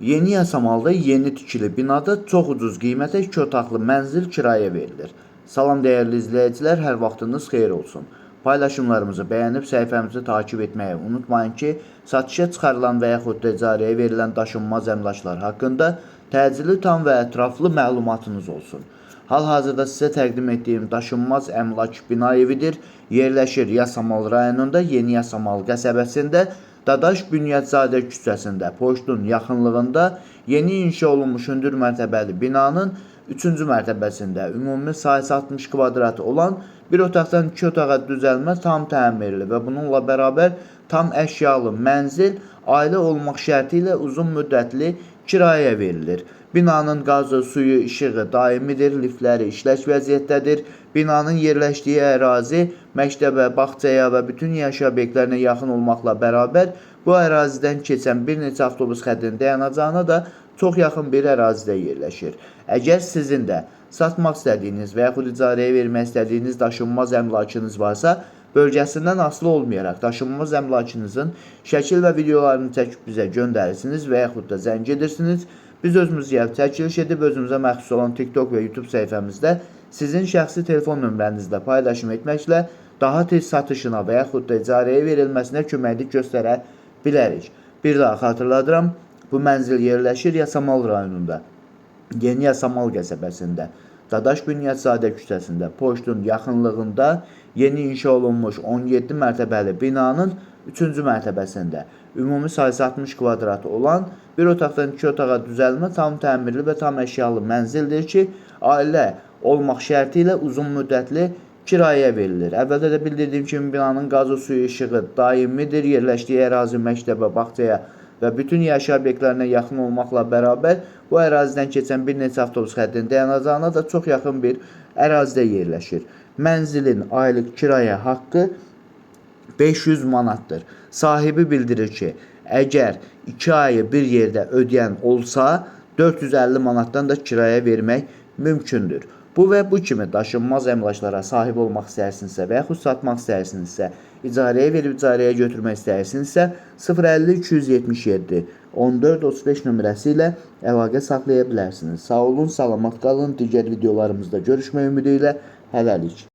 Yeni Yasamalda yeni tikili binada çox ucuz qiymətə 2 otaqlı mənzil kirayə verilir. Salam dəyərli izləyicilər, hər vaxtınız xeyir olsun. Paylaşımlarımızı bəyənib səhifəmizi takip etməyi unutmayın ki, satışa çıxarılan və yaxud da icarəyə verilən daşınmaz əmlaklar haqqında təcili, tam və ətraflı məlumatınız olsun. Hal-hazırda sizə təqdim etdiyim daşınmaz əmlak bina evidir. Yerləşir Yasamal rayonunda Yeni Yasamal qəsəbəsində Dadaş Bünyadzadə küçəsində, poçtun yaxınlığında yeni inşa olunmuş hündür mərtəbəli binanın 3-cü mərtəbəsində ümumi sayısı 60 kvadrat olan bir otaqdan 2 otağa düzəlmə tam təmirli və bununla bərabər tam əşyalı mənzil ailə olmaq şərti ilə uzun müddətli kirayə verilir. Binanın qazı, suyu, işığı daimidir, liftləri işlək vəziyyətdədir. Binanın yerləşdiyi ərazi məktəbə, bağçaya və bütün yaşayış obyektlərinə yaxın olmaqla bərabər bu ərazidən keçən bir neçə avtobus xəttinin dayanacağına da çox yaxın bir ərazidə yerləşir. Əgər sizin də satmaq istədiyiniz və yaxud icarəyə vermək istədiyiniz daşınmaz əmlakınız varsa, bölgəsindən asılı olmayaraq daşınmaz əmlakınızın şəkil və videolarını çəkib bizə göndərirsiniz və yaxud da zəng edirsiniz. Biz özümüz gəlib çəkiliş edib özümüzə məxsus olan TikTok və YouTube səhifəmizdə sizin şəxsi telefon nömrənizlə paylaşım etməklə daha tez satışına və yaxud da icarəyə verilməsinə köməklik göstərə bilərik. Bir daha xatırladıram, bu mənzil yerləşir Yasamal rayonunda, Yeni Yasamal qəsəbəsində, Dadaş Bünyadzadə küçəsində, poçtun yaxınlığında yeni inşa olunmuş 17 mərtəbəli binanın 3-cü mərtəbəsində ümumi sayısı 60 kvadrat olan bir otaqdan 2 otağa düzəlmə tam təmirli və tam əşyalı mənzildir ki, ailə olmaq şərti ilə uzun müddətli kirayə verilir. Əvvəldə də bildirdiyim kimi binanın qazı, suyu, işığı daimidir, yerləşdiyi ərazi məktəbə, bağçaya və bütün yaşayış obyektlərinə yaxın olmaqla bərabər bu ərazidən keçən bir neçə avtobus xəttinin dayanacağına da çox yaxın bir ərazidə yerləşir. Mənzilin aylıq kirayə haqqı 500 manatdır. Sahibi bildirir ki, əgər 2 ayı bir yerdə ödəyən olsa, 450 manatdan da kirayə vermək mümkündür. Bu və bu kimi daşınmaz əmlaklara sahib olmaq istəyirsinizsə və yaxud satmaq istəyirsinizsə, icarəyə verib icarəyə götürmək istəyirsinizsə 050 277 14 35 nömrəsi ilə əlaqə saxlaya bilərsiniz. Sağ olun, salamat qalın. Digər videolarımızda görüşmək ümidi ilə hələlik.